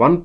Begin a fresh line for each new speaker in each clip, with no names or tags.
1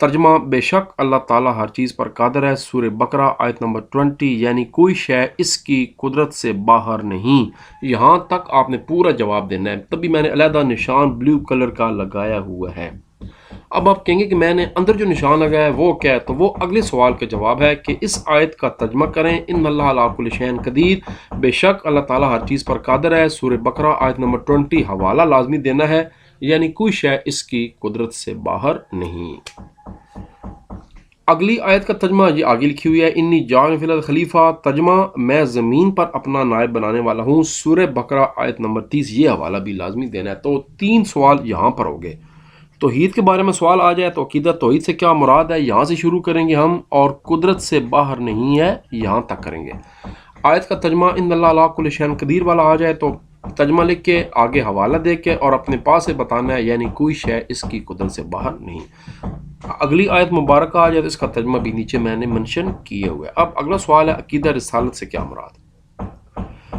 ترجمہ: بے شک اللہ تعالیٰ ہر چیز پر قادر ہے۔ سورہ بقرہ آیت نمبر 20، یعنی کوئی شے اس کی قدرت سے باہر نہیں۔ یہاں تک آپ نے پورا جواب دینا ہے، تبھی میں نے علیحدہ نشان بلیو کلر کا لگایا ہوا ہے۔ اب آپ کہیں گے کہ میں نے اندر جو نشان لگایا ہے وہ کیا ہے، تو وہ اگلے سوال کا جواب ہے کہ اس آیت کا ترجمہ کریں: ان اللہ علی کل شیء قدیر، بے شک اللہ تعالیٰ ہر چیز پر قادر ہے۔ سورہ بقرہ آیت نمبر 20، حوالہ لازمی دینا ہے، یعنی کوئی شے اس کی قدرت سے باہر نہیں۔ اگلی آیت کا ترجمہ یہ آگے لکھی ہوئی ہے: انی جاعل فی الارض خلیفہ، ترجمہ: میں زمین پر اپنا نائب بنانے والا ہوں۔ سورہ بقرہ آیت نمبر 30، یہ حوالہ بھی لازمی دینا ہے۔ تو 3 سوال یہاں پر ہو گئے۔ توحید کے بارے میں سوال آ جائے تو عقیدہ توحید سے کیا مراد ہے، یہاں سے شروع کریں گے ہم، اور قدرت سے باہر نہیں ہے یہاں تک کریں گے۔ آیت کا ترجمہ ان اللہ علی کل شیء قدیر والا آ جائے تو ترجمہ لکھ کے آگے حوالہ دے کے اور اپنے پاس سے بتانا ہے، یعنی کوئی شے اس کی قدرت سے باہر نہیں۔ اگلی آیت مبارکہ آ جائے تو اس کا ترجمہ بھی نیچے میں نے منشن کیے ہوئے۔ اب اگلا سوال ہے عقیدہ رسالت سے کیا مراد ہے۔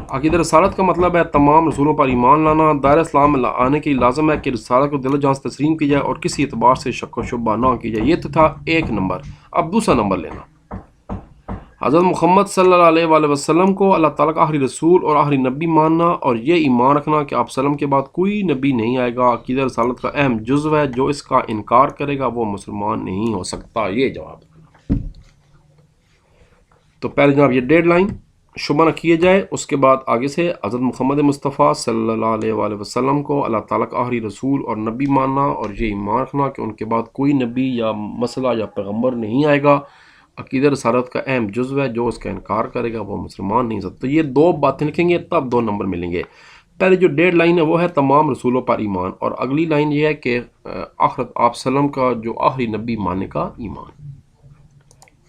عقیدہ رسالت کا مطلب ہے تمام رسولوں پر ایمان لانا۔ دائرہ اسلام میں آنے کے لیے لازم ہے کہ رسالت کو دل و جان سے تسلیم کی جائے اور کسی اعتبار سے شک و شبہ نہ کی جائے۔ یہ تو تھا 1 نمبر۔ اب دوسرا نمبر لینا، حضرت محمد صلی اللہ علیہ وآلہ وسلم کو اللہ تعالیٰ کا آخری رسول اور آخری نبی ماننا، اور یہ ایمان رکھنا کہ آپ وسلم کے بعد کوئی نبی نہیں آئے گا، عقیدہ رسالت کا اہم جزو ہے۔ جو اس کا انکار کرے گا وہ مسلمان نہیں ہو سکتا۔ یہ جواب ہے۔ تو پہلے جناب یہ ڈیڈ لائن شبہ نہ کیے جائے، اس کے بعد آگے سے حضرت محمد مصطفیٰ صلی اللہ علیہ وآلہ وسلم کو اللہ تعالیٰ کا آخری رسول اور نبی ماننا، اور یہ ایمان رکھنا کہ ان کے بعد کوئی نبی یا مسئلہ یا پیغمبر نہیں آئے گا، عقیدہ رسالت کا اہم جزو ہے۔ جو اس کا انکار کرے گا وہ مسلمان نہیں ہو سکتا۔ تو یہ 2 باتیں لکھیں گے تب 2 نمبر ملیں گے۔ پہلے جو ڈیڈ لائن ہے وہ ہے تمام رسولوں پر ایمان، اور اگلی لائن یہ ہے کہ آخرت آپ وسلم کا جو آخری نبی ماننے کا ایمان۔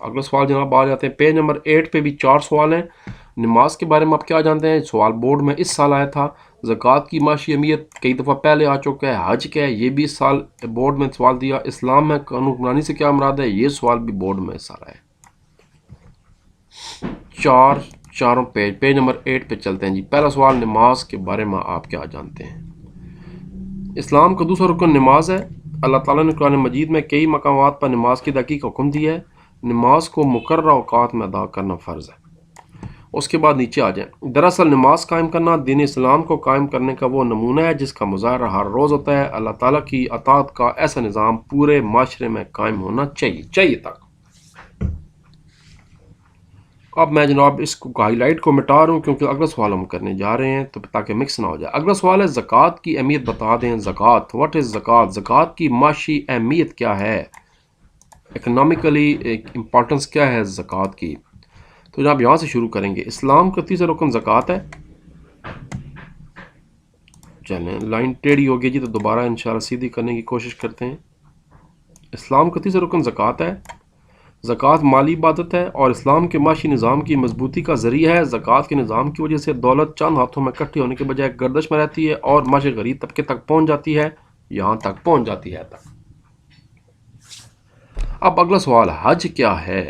اگلا سوال جناب آ جاتے ہیں پیج نمبر 8 پہ بھی 4 سوال ہیں۔ نماز کے بارے میں آپ کیا جانتے ہیں؟ سوال بورڈ میں اس سال آیا تھا۔ زکوٰۃ کی معاشی اہمیت کئی دفعہ پہلے آ چکا ہے۔ حج کیا ہے، یہ بھی اس سال بورڈ میں سوال دیا۔ اسلام میں قانون حکمرانی سے کیا مراد ہے، یہ سوال بھی بورڈ میں اس سال آیا ہے۔ چاروں پیج نمبر 8 پہ چلتے ہیں جی۔ پہلا سوال، نماز کے بارے میں آپ کیا جانتے ہیں؟ اسلام کا دوسرا رکن نماز ہے۔ اللہ تعالیٰ نے قرآن مجید میں کئی مقامات پر نماز کی ادائیگی کا حکم دیا ہے۔ نماز کو مقررہ اوقات میں ادا کرنا فرض ہے۔ اس کے بعد نیچے آ جائیں۔ دراصل نماز قائم کرنا دین اسلام کو قائم کرنے کا وہ نمونہ ہے جس کا مظاہرہ ہر روز ہوتا ہے۔ اللہ تعالیٰ کی اطاعت کا ایسا نظام پورے معاشرے میں قائم ہونا چاہیے تک۔ اب میں جناب اس کو ہائی لائٹ کو مٹا رہا ہوں کیونکہ اگلا سوال ہم کرنے جا رہے ہیں، تو تاکہ مکس نہ ہو جائے۔ اگلا سوال ہے زکوٰۃ کی اہمیت بتا دیں۔ زکوٰۃ، واٹ از زکوٰۃ؟ زکوٰۃ کی معاشی اہمیت کیا ہے، اکنامکلی امپورٹنس کیا ہے زکوٰۃ کی؟ تو جناب یہاں سے شروع کریں گے۔ اسلام کا تیسرا رکن زکوٰۃ ہے۔ چلیں لائن ٹیڑھی ہو گئی جی، تو دوبارہ انشاءاللہ سیدھی کرنے کی کوشش کرتے ہیں۔ اسلام کا تیسرا رکن زکوٰۃ ہے۔ زکوٰۃ مالی عبادت ہے اور اسلام کے معاشی نظام کی مضبوطی کا ذریعہ ہے۔ زکوٰۃ کے نظام کی وجہ سے دولت چند ہاتھوں میں اکٹھی ہونے کے بجائے گردش میں رہتی ہے اور معاشی غریب طبقے تک پہنچ جاتی ہے، یہاں تک پہنچ جاتی ہے تک۔ اب اگلا سوال، حج کیا ہے؟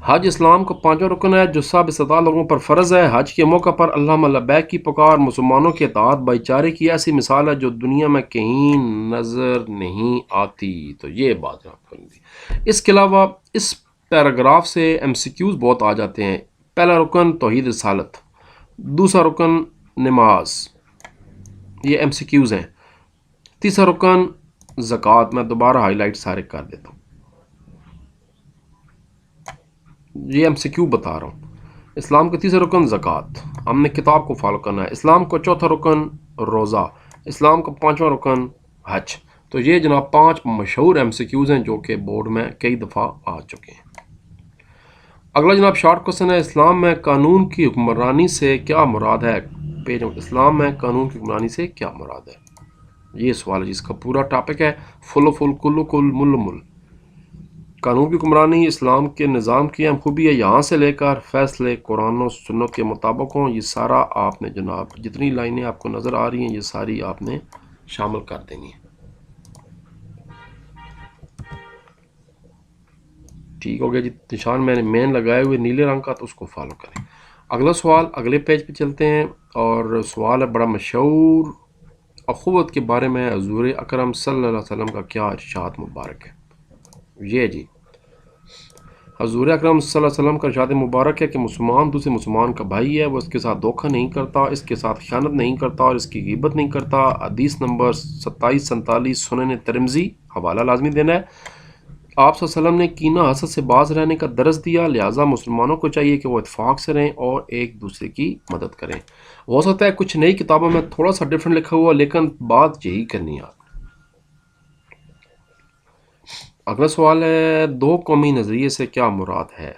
حج اسلام کا 5واں رکن ہے جو سب استطاعت لوگوں پر فرض ہے۔ حج کے موقع پر اللہم لبیک کی پکار مسلمانوں کے اطاعت بھائی چارے کی ایسی مثال ہے جو دنیا میں کہیں نظر نہیں آتی۔ تو یہ بات آپ کریں گے۔ اس کے علاوہ اس پیراگراف سے MCQs بہت آ جاتے ہیں۔ پہلا رکن توحید رسالت، دوسرا رکن نماز، یہ MCQs ہیں۔ تیسرا رکن زکوٰۃ، میں دوبارہ ہائی لائٹ سارے کر دیتا ہوں، یہ MCQ بتا رہا ہوں۔ اسلام کا تیسرا رکن زکوٰۃ، ہم نے کتاب کو فالو کرنا ہے۔ اسلام کا چوتھا رکن روزہ، اسلام کا 5واں رکن حج۔ تو یہ جناب 5 مشہور MCQs ہیں جو کہ بورڈ میں کئی دفعہ آ چکے ہیں۔ اگلا جناب شارٹ کوسچن ہے، اسلام میں قانون کی حکمرانی سے کیا مراد ہے؟ پیج اسلام میں قانون کی حکمرانی سے کیا مراد ہے، یہ سوال ہے جس کا پورا ٹاپک ہے فل و فل کل و کل مل مل۔ قانون کی حکمرانی اسلام کے نظام کی اہم خوبی ہے، یہاں سے لے کر فیصلے قرآن و سنت کے مطابق ہوں۔ یہ سارا آپ نے جناب جتنی لائنیں آپ کو نظر آ رہی ہیں یہ ساری آپ نے شامل کر دینی ہیں۔ ٹھیک ہو گیا جی، نشان میں نے مین لگائے ہوئے نیلے رنگ کا، تو اس کو فالو کریں۔ اگلا سوال اگلے پیج پہ چلتے ہیں، اور سوال ہے بڑا مشہور، اخوت کے بارے میں حضور اکرم صلی اللہ علیہ وسلم کا کیا ارشاد مبارک ہے؟ یہ جی حضور اکرم صلی اللہ علیہ وسلم کا ارشاد مبارک ہے کہ مسلمان دوسرے مسلمان کا بھائی ہے، وہ اس کے ساتھ دھوکہ نہیں کرتا، اس کے ساتھ خیانت نہیں کرتا اور اس کی غیبت نہیں کرتا۔ حدیث نمبر 2747 سنن ترمذی، حوالہ لازمی دینا ہے۔ آپ صلی اللہ علیہ وسلم نے کینہ حسد سے باز رہنے کا درس دیا، لہٰذا مسلمانوں کو چاہیے کہ وہ اتفاق سے رہیں اور ایک دوسرے کی مدد کریں۔ ہو سکتا ہے کچھ نئی کتابوں میں تھوڑا سا ڈفرنٹ لکھا ہوا، لیکن بات یہی کرنی ہے۔ اگلا سوال ہے، دو قومی نظریے سے کیا مراد ہے؟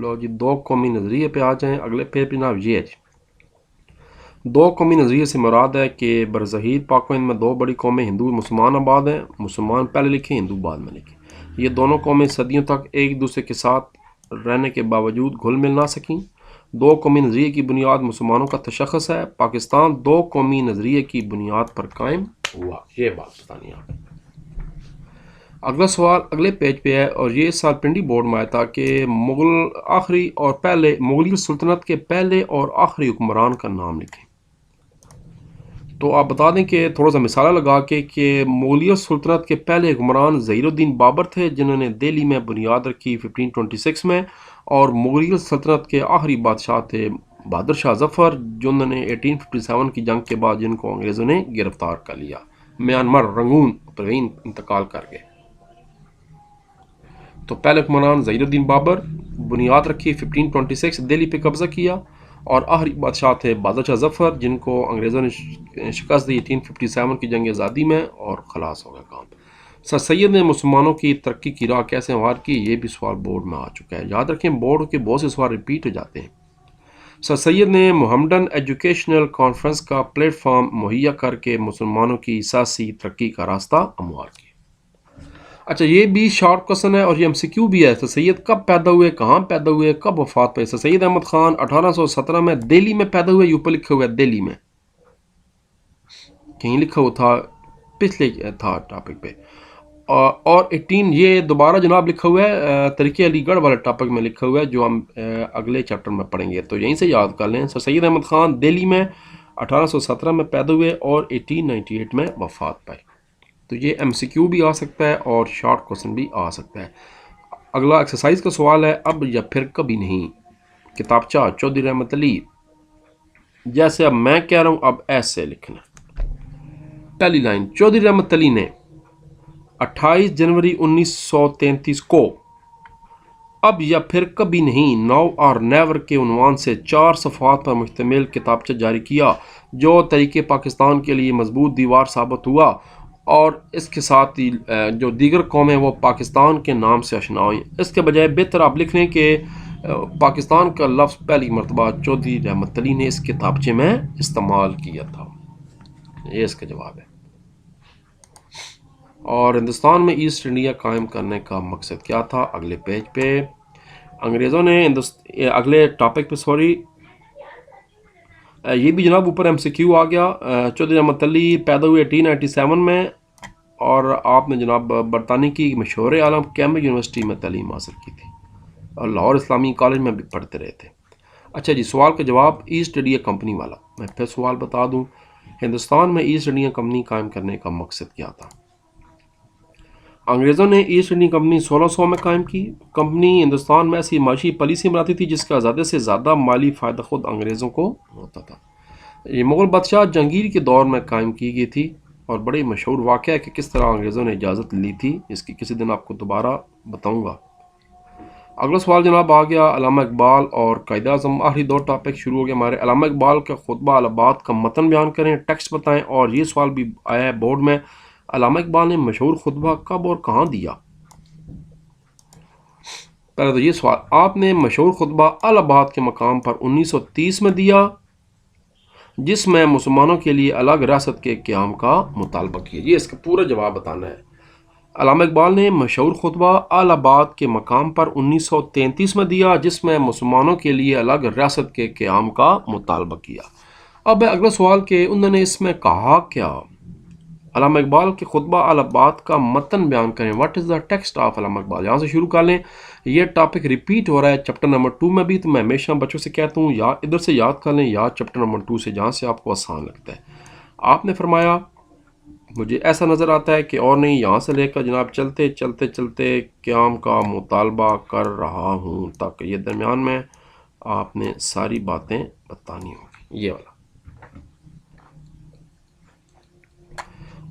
لو جی دو قومی نظریے پہ آ جائیں اگلے پیج پہ جناب۔ یہ جی دو قومی نظریے سے مراد ہے کہ برصغیر پاک و ہند میں دو بڑی قومیں ہندو مسلمان آباد ہیں، مسلمان پہلے لکھیں ہندو بعد میں لکھیں۔ یہ دونوں قومیں صدیوں تک ایک دوسرے کے ساتھ رہنے کے باوجود گھل مل نہ سکیں۔ دو قومی نظریے کی بنیاد مسلمانوں کا تشخص ہے، پاکستان دو قومی نظریے کی بنیاد پر قائم ہوا۔ یہ بات بتانی ہے۔ اگلا سوال اگلے پیج پہ ہے اور یہ سال پنڈی بورڈ میں آیا تھا کہ مغلیہ سلطنت کے پہلے اور آخری حکمران کا نام لکھیں۔ تو آپ بتا دیں کہ تھوڑا سا مثالہ لگا کے کہ مغلیہ سلطنت کے پہلے حکمران ظہیر الدین بابر تھے، جنہوں نے دہلی میں بنیاد رکھی 1526 میں، اور مغلیہ سلطنت کے آخری بادشاہ تھے بہادر شاہ ظفر، جنہوں نے 1857 کی جنگ کے بعد جن کو انگریزوں نے گرفتار کر لیا، میانمار رنگون پروین انتقال کر گئے۔ تو پہلے حکمران ظہیر الدین بابر، بنیاد رکھی 1526، دہلی پہ قبضہ کیا، اور آخری بادشاہ تھے بہادر شاہ ظفر، جن کو انگریزوں نے شکست دی 1857 کی جنگ آزادی میں، اور خلاص ہو گیا کام۔ سر سید نے مسلمانوں کی ترقی کی راہ کیسے ہموار کی؟ یہ بھی سوال بورڈ میں آ چکا ہے، یاد رکھیں بورڈ کے بہت سے سوال ریپیٹ ہو جاتے ہیں۔ سر سید نے محمدن ایجوکیشنل کانفرنس کا پلیٹ فارم مہیا کر کے مسلمانوں کی سیاسی ترقی کا راستہ ہموار کیا۔ اچھا یہ بھی شارٹ کوسچن ہے اور یہ MCQ بھی ہے۔ سر سید کب پیدا ہوئے، کہاں پیدا ہوئے، کب وفات پائے؟ سر سید احمد خان 1817 میں دہلی میں پیدا ہوئے، اوپر لکھا ہوا ہے دہلی میں، کہیں لکھا ہوا تھا پچھلے تھا ٹاپک پہ، اور 18 یہ دوبارہ جناب لکھا ہوا ہے طریقے علی گڑھ والے ٹاپک میں لکھا ہوا ہے جو ہم اگلے چیپٹر میں پڑھیں گے، تو یہیں سے یاد کر لیں۔ سر سید احمد خان دہلی میں 1817 میں پیدا ہوئے اور 1898 میں وفات پائے۔ تو یہ MCQ بھی آ سکتا ہے اور شارٹ کوسچن بھی آ سکتا ہے۔ اگلا ایکسرسائز کا سوال ہے، اب یا پھر کبھی نہیں، کتابچہ چودھری رحمت علی، جیسے اب میں کہہ رہا ہوں اب ایسے لکھنا۔ پہلی لائن، چودھری رحمت علی نے 28 جنوری 1933 کو اب یا پھر کبھی نہیں نو اور نیور کے عنوان سے 4 صفحات پر مشتمل کتابچہ جاری کیا، جو طریقے پاکستان کے لیے مضبوط دیوار ثابت ہوا، اور اس کے ساتھ ہی جو دیگر قومیں وہ پاکستان کے نام سے آشنا ہوئیں۔ اس کے بجائے بہتر آپ لکھ لیں کہ پاکستان کا لفظ پہلی مرتبہ چودھری رحمت علی نے اس کتابچے میں استعمال کیا تھا۔ یہ اس کا جواب ہے۔ اور ہندوستان میں ایسٹ انڈیا قائم کرنے کا مقصد کیا تھا؟ اگلے پیج پہ انگریزوں نے اگلے ٹاپک پہ یہ بھی جناب اوپر MCQ آ گیا۔ چودھری رحمت علی پیدا ہوئے 1897 میں، اور آپ نے جناب برطانیہ کی مشہور عالم کیمبرج یونیورسٹی میں تعلیم حاصل کی تھی، اور لاہور اسلامی کالج میں بھی پڑھتے رہے تھے۔ اچھا جی سوال کا جواب ایسٹ انڈیا کمپنی والا، میں پھر سوال بتا دوں، ہندوستان میں ایسٹ انڈیا کمپنی قائم کرنے کا مقصد کیا تھا؟ انگریزوں نے ایسٹ انڈیا کمپنی 1600 میں قائم کی۔ کمپنی ہندوستان میں ایسی معاشی پالیسی بناتی تھی جس کا زیادہ سے زیادہ مالی فائدہ خود انگریزوں کو ہوتا تھا۔ یہ مغل بادشاہ جہانگیر کے دور میں قائم کی گئی تھی، اور بڑے مشہور واقعہ ہے کہ کس طرح انگریزوں نے اجازت لی تھی، اس کی کسی دن آپ کو دوبارہ بتاؤں گا۔ اگلا سوال جناب آ گیا، علامہ اقبال اور قائد اعظم، آخری 2 ٹاپک شروع ہو گئے ہمارے۔ علامہ اقبال کا خطبہ الہباد کا متن بیان کریں، ٹیکسٹ بتائیں، اور یہ سوال بھی آیا ہے بورڈ میں، علامہ اقبال نے مشہور خطبہ کب اور کہاں دیا؟ پہلے تو یہ سوال، آپ نے مشہور خطبہ الہ آباد کے مقام پر 1930 میں دیا، جس میں مسلمانوں کے لیے الگ ریاست کے قیام کا مطالبہ کیا۔ یہ اس کا پورا جواب بتانا ہے۔ علامہ اقبال نے مشہور خطبہ الہ آباد کے مقام پر 1933 میں دیا، جس میں مسلمانوں کے لیے الگ ریاست کے قیام کا مطالبہ کیا۔ اب اگلا سوال کہ انہوں نے اس میں کہا کیا؟ علامہ اقبال کے خطبہ الہ آباد کا متن بیان کریں، what is the text of علامہ اقبال، یہاں سے شروع کر لیں۔ یہ ٹاپک ریپیٹ ہو رہا ہے چیپٹر نمبر 2 میں بھی، تو میں ہمیشہ بچوں سے کہتا ہوں یا ادھر سے یاد کر لیں یا چیپٹر نمبر 2 سے، جہاں سے آپ کو آسان لگتا ہے۔ آپ نے فرمایا مجھے ایسا نظر آتا ہے کہ اور نہیں، یہاں سے لے کر جناب چلتے چلتے چلتے قیام کا مطالبہ کر رہا ہوں، تاکہ یہ درمیان میں آپ نے ساری باتیں بتانی ہوگی، یہ والا۔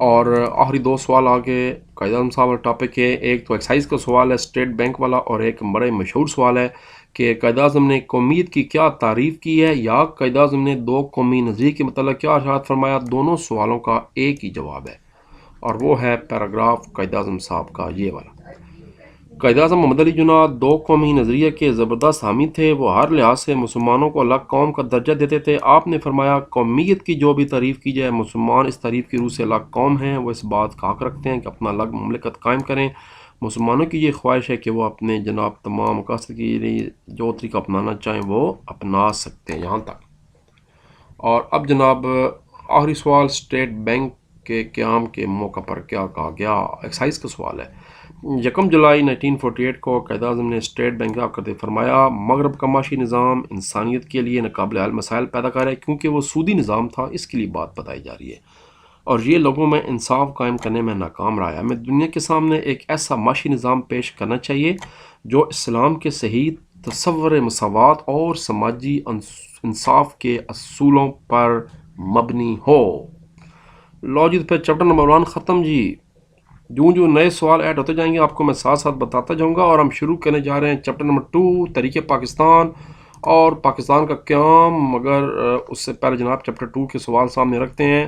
اور آخری دو سوال آگے قائد اعظم صاحب کا ٹاپک ہے، ایک تو ایکسائز کا سوال ہے اسٹیٹ بینک والا، اور ایک بڑے مشہور سوال ہے کہ قائد اعظم نے قومیت کی کیا تعریف کی ہے، یا قائد اعظم نے دو قومی نظریے کے متعلق کیا ارشاد فرمایا۔ دونوں سوالوں کا ایک ہی جواب ہے، اور وہ ہے پیراگراف قائد اعظم صاحب کا، یہ والا۔ قائد اعظم محمد علی جناح دو قومی نظریے کے زبردست حامی تھے، وہ ہر لحاظ سے مسلمانوں کو الگ قوم کا درجہ دیتے تھے۔ آپ نے فرمایا، قومیت کی جو بھی تعریف کی جائے، مسلمان اس تعریف کی روح سے الگ قوم ہیں، وہ اس بات کا حق رکھتے ہیں کہ اپنا الگ مملکت قائم کریں۔ مسلمانوں کی یہ خواہش ہے کہ وہ اپنے جناب تمام مقاصد کے لیے جو طریقہ اپنانا چاہیں وہ اپنا سکتے ہیں، یہاں تک۔ اور اب جناب آخری سوال اسٹیٹ بینک کے قیام کے موقع پر کیا کہا گیا، ایکسائز کا سوال ہے۔ 1 جولائی 1948 کو قائد اعظم نے اسٹیٹ بینک کا کرتے فرمایا، مغرب کا معاشی نظام انسانیت کے لیے ناقابل حل مسائل پیدا کر رہا ہے، کیونکہ وہ سودی نظام تھا، اس کے لیے بات بتائی جا رہی ہے، اور یہ لوگوں میں انصاف قائم کرنے میں ناکام رہا ہے۔ ہمیں دنیا کے سامنے ایک ایسا معاشی نظام پیش کرنا چاہیے جو اسلام کے صحیح تصور مساوات اور سماجی انصاف کے اصولوں پر مبنی ہو۔ لو جی، پھر چیپٹر نمبر 1 ختم جی۔ جو نئے سوال ایڈ ہوتے جائیں گے آپ کو میں ساتھ ساتھ بتاتا جاؤں گا، اور ہم شروع کرنے جا رہے ہیں چیپٹر نمبر 2 تحریک پاکستان اور پاکستان کا قیام۔ مگر اس سے پہلے جناب چیپٹر 2 کے سوال سامنے رکھتے ہیں۔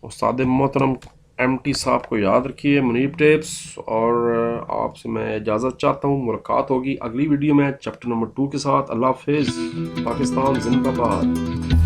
استاد محترم ایم ٹی صاحب کو یاد رکھیے، منیب ٹیپس، اور آپ سے میں اجازت چاہتا ہوں۔ ملاقات ہوگی اگلی ویڈیو میں چیپٹر نمبر 2 کے ساتھ۔ اللہ حافظ، پاکستان زندہ باد۔